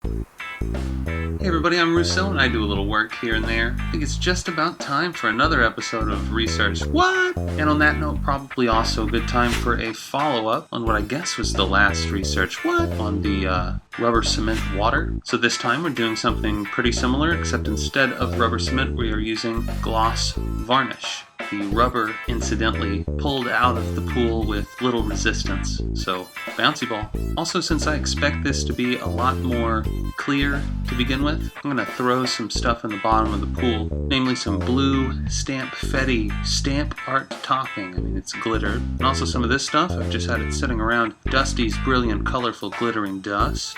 Hey everybody, I'm Russo and I do a little work here and there. I think it's just about time for another episode of Research What? And on that note, probably also a good time for a follow-up on what I guess was the last Research What? On the rubber cement water. So this time we're doing something pretty similar, except instead of rubber cement we are using gloss varnish. The rubber, incidentally, pulled out of the pool with little resistance, so bouncy ball. Also, since I expect this to be a lot more clear to begin with, I'm going to throw some stuff in the bottom of the pool, namely some blue Stampfetti stamp art topping. I mean, it's glittered. And also some of this stuff, I've just had it sitting around. Dusty's Brilliant Colorful Glittering Dust.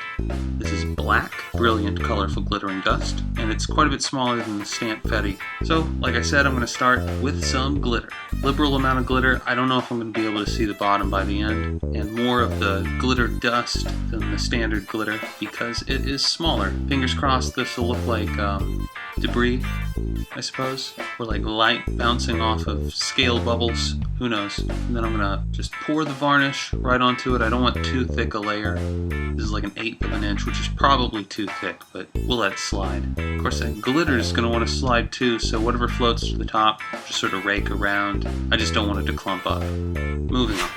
This is black, brilliant, colorful, glittering dust, and it's quite a bit smaller than the Stampfetti. So, like I said, I'm going to start with some glitter. Liberal amount of glitter. I don't know if I'm going to be able to see the bottom by the end, and more of the glitter dust than the standard glitter because it is smaller. Fingers crossed this will look like debris, I suppose, or like light bouncing off of scale bubbles. Who knows? And then I'm going to just pour the varnish right onto it. I don't want too thick a layer. This is like an 1/8 of an inch, which is probably too thick, but we'll let it slide. Of course, that glitter is going to want to slide too, so whatever floats to the top, just sort of rake around. I just don't want it to clump up. Moving on.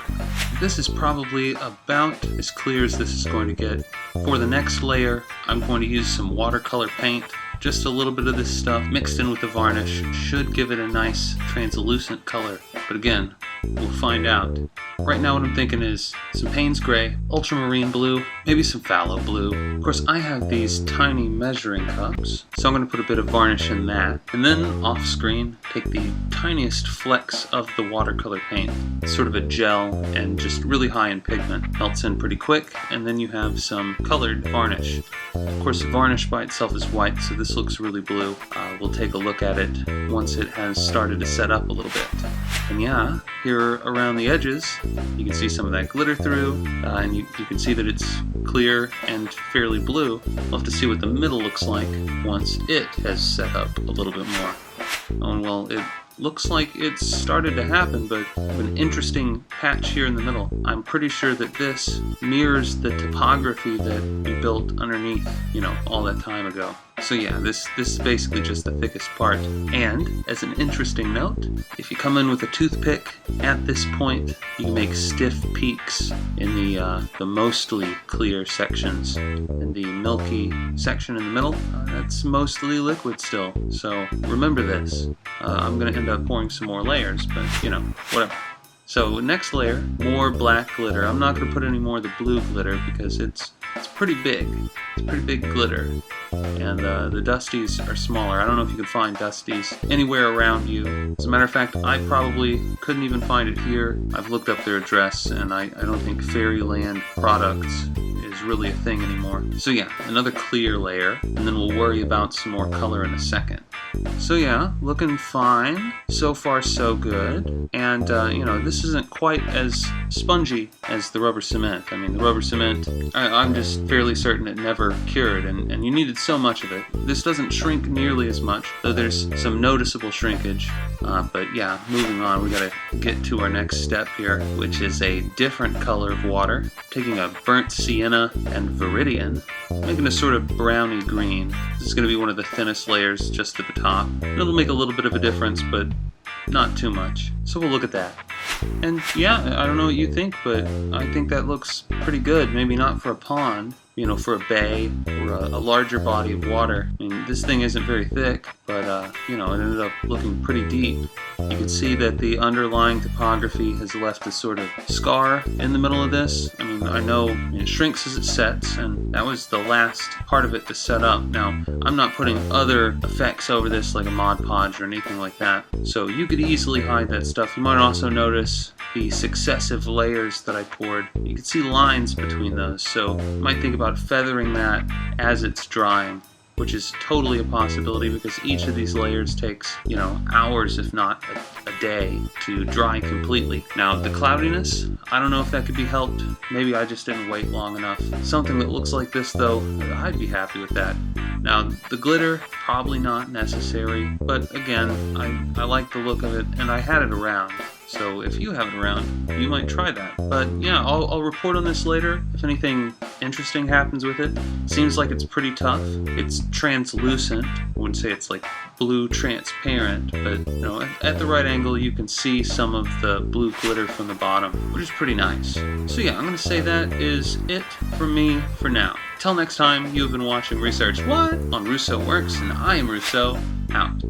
This is probably about as clear as this is going to get. For the next layer, I'm going to use some watercolor paint. Just a little bit of this stuff mixed in with the varnish should give it a nice translucent color. But again, we'll find out. Right now what I'm thinking is some Payne's Gray, ultramarine blue, maybe some phthalo blue. Of course I have these tiny measuring cups, so I'm going to put a bit of varnish in that. And then off screen, take the tiniest flecks of the watercolor paint. It's sort of a gel and just really high in pigment. Melts in pretty quick, and then you have some colored varnish. Of course the varnish by itself is white, so this looks really blue. We'll take a look at it once it has started to set up a little bit. And yeah, here around the edges, you can see some of that glitter through, and you can see that it's clear and fairly blue. We'll have to see what the middle looks like once it has set up a little bit more. Oh, and well, it looks like it's started to happen, but an interesting patch here in the middle. I'm pretty sure that this mirrors the topography that we built underneath, all that time ago. So yeah, this is basically just the thickest part. And as an interesting note, if you come in with a toothpick at this point, you can make stiff peaks in the mostly clear sections. And the milky section in the middle, that's mostly liquid still. So remember this. I'm going to end up pouring some more layers, but whatever. So next layer, more black glitter. I'm not going to put any more of the blue glitter because it's pretty big. It's pretty big glitter. And the Dusties are smaller. I don't know if you can find Dusties anywhere around you. As a matter of fact, I probably couldn't even find it here. I've looked up their address, and I don't think Fairyland Products is really a thing anymore. So yeah, another clear layer, and then we'll worry about some more color in a second. So yeah, looking fine. So far so good. And this isn't quite as spongy as the rubber cement. I mean, the rubber cement, I'm just fairly certain it never cured, and you needed so much of it. This doesn't shrink nearly as much, though there's some noticeable shrinkage. But yeah, moving on, we gotta get to our next step here, which is a different color of water. Taking a burnt sienna and viridian, making a sort of browny green. This is going to be one of the thinnest layers just at the top. It'll make a little bit of a difference, but not too much. So we'll look at that. And yeah, I don't know what you think, but I think that looks pretty good. Maybe not for a pond, for a bay or a larger body of water. I mean, this thing isn't very thick, but it ended up looking pretty deep. You can see that the underlying topography has left a sort of scar in the middle of this. I mean, I know it shrinks as it sets, and that was the last part of it to set up. Now, I'm not putting other effects over this like a Mod Podge or anything like that, so you could easily hide that stuff. You might also notice the successive layers that I poured. You can see lines between those, so you might think about feathering that as it's drying, which is totally a possibility because each of these layers takes, hours if not a day to dry completely. Now, the cloudiness, I don't know if that could be helped. Maybe I just didn't wait long enough. Something that looks like this, though, I'd be happy with that. Now, the glitter, probably not necessary, but again, I like the look of it, and I had it around. So if you have it around, you might try that. But yeah, I'll report on this later if anything interesting happens with it. Seems like it's pretty tough. It's translucent. I wouldn't say it's like blue transparent, but you know, at the right angle you can see some of the blue glitter from the bottom, which is pretty nice. So yeah, I'm gonna say that is it from me for now. Till next time, you have been watching Research What on Russo Works, and I am Russo, out.